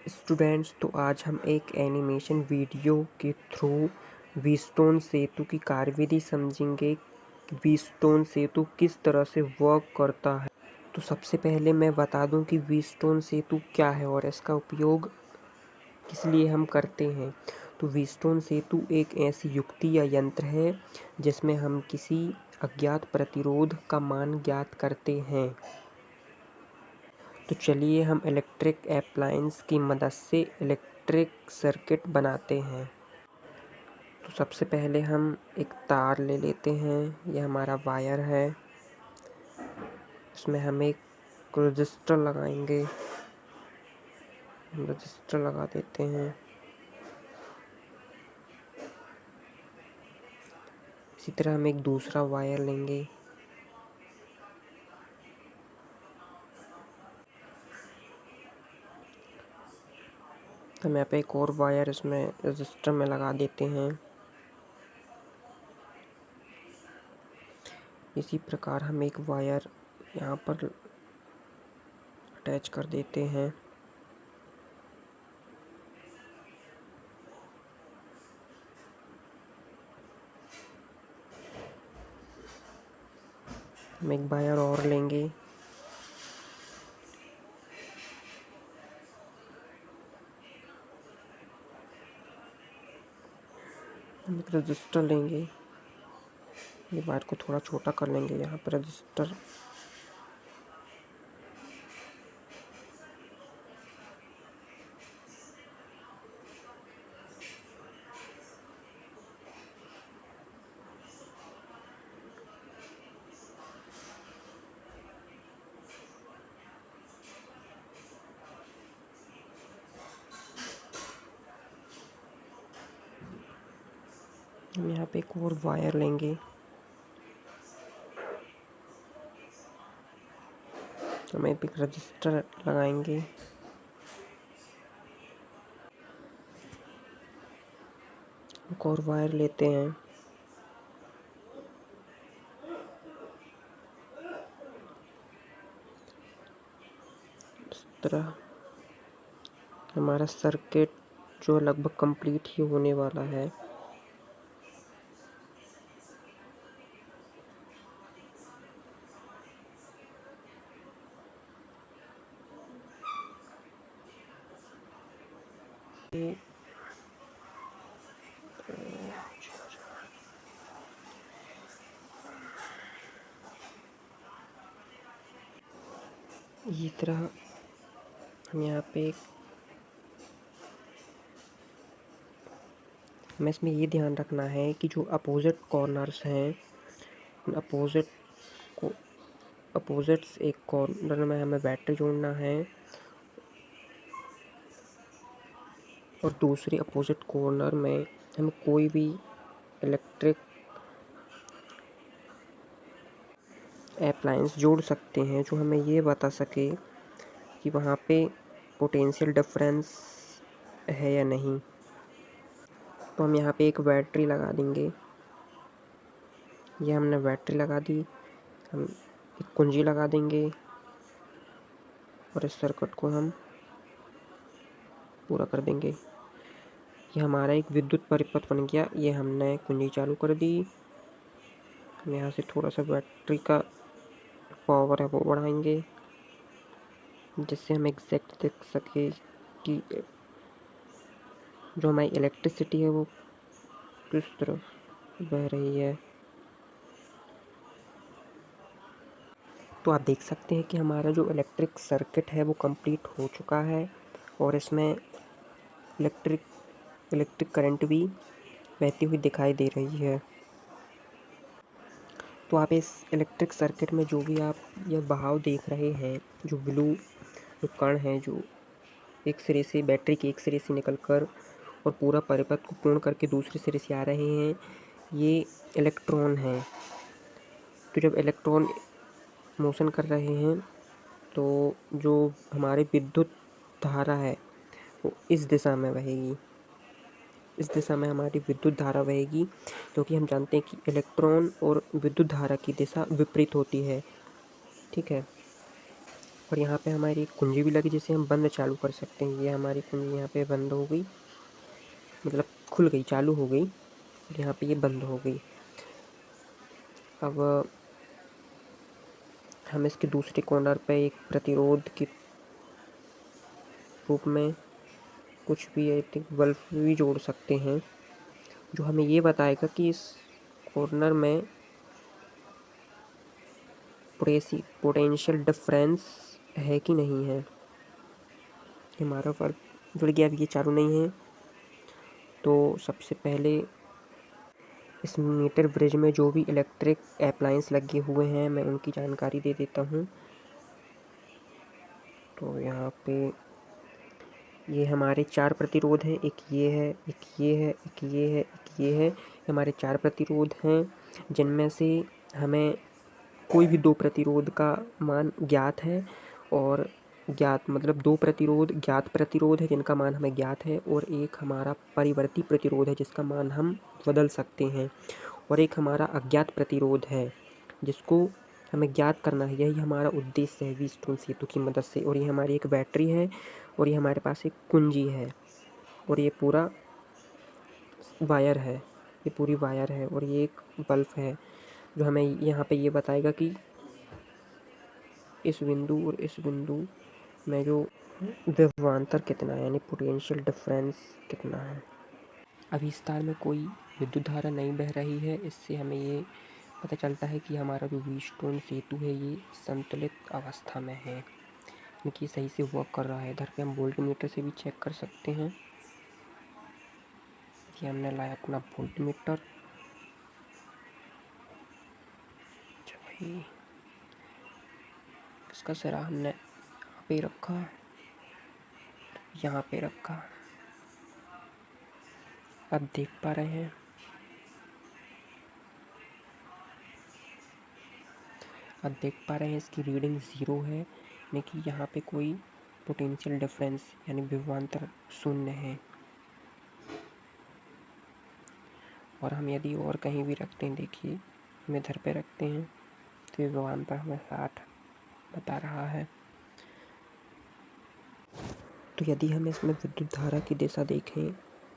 Students, तो आज हम एक एनिमेशन वीडियो के थ्रू व्हीटस्टोन सेतु की कार्यविधि समझेंगे। व्हीटस्टोन सेतु किस तरह से वर्क करता है। तो सबसे पहले मैं बता दूं कि व्हीटस्टोन सेतु क्या है और इसका उपयोग किस लिए हम करते हैं। तो व्हीटस्टोन सेतु एक ऐसी युक्ति या यंत्र है जिसमें हम किसी अज्ञात प्रतिरोध का मान ज्ञात करते हैं। तो चलिए हम इलेक्ट्रिक अप्लायंस की मदद से इलेक्ट्रिक सर्किट बनाते हैं। तो सबसे पहले हम एक तार ले लेते हैं, यह हमारा वायर है। इसमें हम एक रजिस्टर लगाएंगे, रजिस्टर लगा देते हैं। इसी तरह हम एक दूसरा वायर लेंगे, हम यहाँ पे एक और वायर इसमें रजिस्टर में लगा देते हैं। इसी प्रकार हम एक वायर यहाँ पर अटैच कर देते हैं। हम एक वायर और लेंगे, हम एक रजिस्टर लेंगे, ये वायर को थोड़ा छोटा कर लेंगे। यहाँ पर रजिस्टर हम यहाँ पे एक और वायर लेंगे, हम एक रजिस्टर लगाएंगे। एक और वायर लेते हैं, इस तरह हमारा सर्किट जो लगभग कंप्लीट ही होने वाला है। इसी तरह हम यहाँ पे हमें इसमें ये ध्यान रखना है कि जो अपोजिट कॉर्नर्स हैं, अपोजिट्स एक कॉर्नर में हमें बैटरी जोड़ना है और दूसरे अपोजिट कॉर्नर में हम कोई भी इलेक्ट्रिक अप्लायंस जोड़ सकते हैं जो हमें ये बता सके कि वहाँ पे पोटेंशियल डिफरेंस है या नहीं। तो हम यहाँ पे एक बैटरी लगा देंगे, ये हमने बैटरी लगा दी। हम एक कुंजी लगा देंगे और इस सर्किट को हम पूरा कर देंगे। ये हमारा एक विद्युत परिपथ बन गया। ये हमने कुंजी चालू कर दी। हम यहाँ से थोड़ा सा बैटरी का पावर है वो बढ़ाएंगे जिससे हम एग्जैक्ट देख सके कि जो हमारी इलेक्ट्रिसिटी है वो किस तरफ बह रही है। तो आप देख सकते हैं कि हमारा जो इलेक्ट्रिक सर्किट है वो कंप्लीट हो चुका है और इसमें इलेक्ट्रिक करंट भी बहती हुई दिखाई दे रही है। तो आप इस इलेक्ट्रिक सर्किट में जो भी आप यह बहाव देख रहे हैं, जो ब्लू जो कण हैं जो एक सिरे से बैटरी के एक सिरे से निकलकर और पूरा परिपथ को पूर्ण करके दूसरे सिरे से आ रहे हैं, ये इलेक्ट्रॉन हैं। तो जब इलेक्ट्रॉन मोशन कर रहे हैं तो जो हमारी विद्युत धारा है वो इस दिशा में बहेगी, इस दिशा में हमारी विद्युत धारा बहेगी, क्योंकि हम जानते हैं कि इलेक्ट्रॉन और विद्युत धारा की दिशा विपरीत होती है। ठीक है। और यहाँ पे हमारी एक कुंजी भी लगी जिसे हम बंद चालू कर सकते हैं। ये हमारी कुंजी यहाँ पे बंद हो गई, मतलब खुल गई, चालू हो गई, और यहाँ पे ये बंद हो गई। अब हम इसके दूसरे कॉर्नर पे एक प्रतिरोध के रूप में कुछ भी आई थिंक बल्ब भी जोड़ सकते हैं, जो हमें ये बताएगा कि इस कॉर्नर में पोटेंशियल डिफरेंस है कि नहीं है। हमारा बल्ब जुड़ गया, अब ये चालू नहीं है। तो सबसे पहले इस मीटर ब्रिज में जो भी इलेक्ट्रिक अप्लायंस लगे हुए हैं मैं उनकी जानकारी दे देता हूँ। तो यहाँ पे ये हमारे 4 प्रतिरोध हैं, एक ये है, एक ये है, एक ये है, एक ये है। हमारे 4 प्रतिरोध हैं, जिनमें से हमें कोई भी 2 प्रतिरोध का मान ज्ञात है, और ज्ञात मतलब 2 प्रतिरोध ज्ञात प्रतिरोध है जिनका मान हमें ज्ञात है, और एक हमारा परिवर्ती प्रतिरोध है जिसका मान हम बदल सकते हैं, और एक हमारा अज्ञात प्रतिरोध है जिसको हमें ज्ञात करना है। यही हमारा उद्देश्य है व्हीटस्टोन सेतु की मदद से। और ये हमारी एक बैटरी है, और ये हमारे पास एक कुंजी है, और ये पूरा वायर है, ये पूरी वायर है, और ये एक बल्ब है जो हमें यहाँ पे ये बताएगा कि इस बिंदु और इस बिंदु में जो विभवांतर कितना है, यानी पोटेंशियल डिफरेंस कितना है। अभी इस तार में कोई विद्युत धारा नहीं बह रही है, इससे हमें ये पता चलता है कि हमारा जो व्हीटस्टोन सेतु है ये संतुलित अवस्था में है, यानी कि सही से वर्क कर रहा है। इधर पे हम वोल्टमीटर से भी चेक कर सकते हैं। ये हमने लाया अपना वोल्टमीटर। भाई इसका सिरा हमने यहाँ पे रखा, यहाँ पे रखा। अब देख पा रहे हैं, अब देख पा रहे हैं इसकी रीडिंग 0 है, यानी कि यहाँ पे कोई पोटेंशियल डिफरेंस यानी विभवांतर शून्य है। और हम यदि और कहीं भी रखते हैं, देखिए हम इधर पे रखते हैं तो विभवांतर हमें 60 बता रहा है। तो यदि हम इसमें विद्युत धारा की दिशा देखें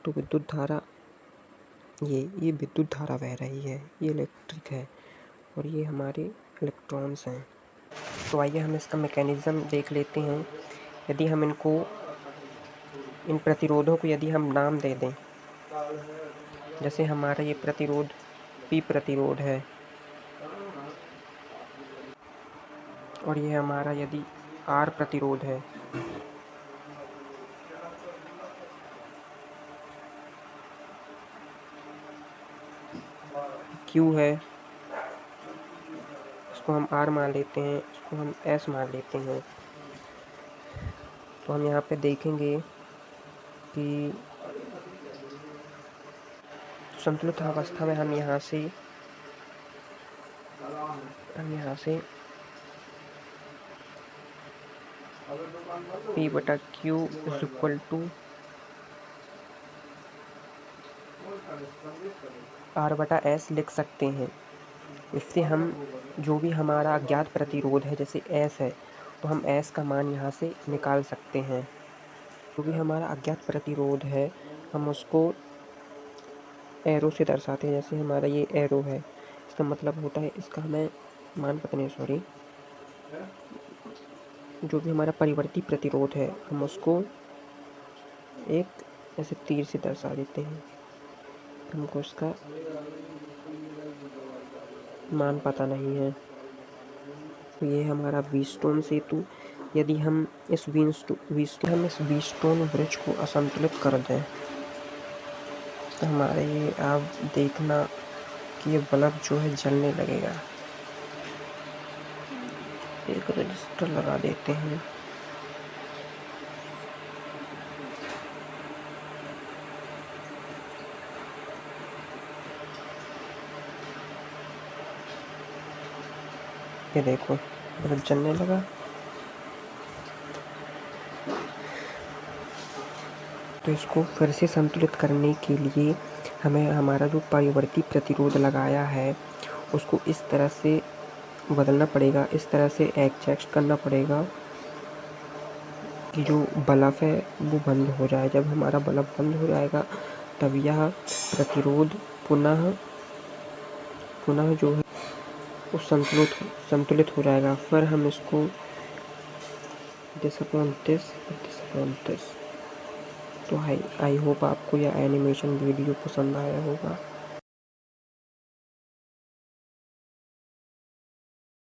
तो विद्युत धारा ये विद्युत धारा बह रही है, ये इलेक्ट्रिक है, और ये हमारे इलेक्ट्रॉन्स हैं। तो आइए हम इसका मैकेनिज़्म देख लेते हैं। यदि हम इन प्रतिरोधों को यदि हम नाम दे दें, जैसे हमारा ये प्रतिरोध P प्रतिरोध है, और ये हमारा यदि R प्रतिरोध है, Q है, इसको हम R मान लेते हैं, इसको हम S मान लेते हैं। तो हम यहाँ पे देखेंगे कि संतुलित अवस्था में हम यहाँ से P/Q is equal to R/S लिख सकते हैं। इससे हम जो भी हमारा अज्ञात प्रतिरोध है, जैसे S है, तो हम S का मान यहाँ से निकाल सकते हैं। जो भी हमारा अज्ञात प्रतिरोध है हम उसको एरो से दर्शाते हैं। जैसे हमारा ये एरो है, इसका मतलब होता है, इसका हमें मान पता नहीं, सॉरी, जो भी हमारा परिवर्ती प्रतिरोध है हम उसको एक ऐसे तीर से दर्शा देते हैं। हमको इसका मान पता नहीं है। तो ये हमारा व्हीटस्टोन सेतु। यदि हम इस व्हीटस्टोन ब्रिज को असंतुलित कर दें तो हमारे ये आप देखना कि ये बल्ब जो है जलने लगेगा। एक रजिस्टर लगा देते हैं। ये देखो बल्ब जलने लगा। तो इसको फिर से संतुलित करने के लिए हमें हमारा जो परिवर्ती प्रतिरोध लगाया है उसको इस तरह से बदलना पड़ेगा, इस तरह से एडजस्ट करना पड़ेगा कि जो बल्ब है वो बंद हो जाए। जब हमारा बल्ब बंद हो जाएगा तब यह प्रतिरोध पुनः जो है वो संतुलित हो जाएगा। फिर हम इसको दिस अपॉन दिस। तो आई होप आपको यह एनिमेशन वीडियो पसंद आया होगा।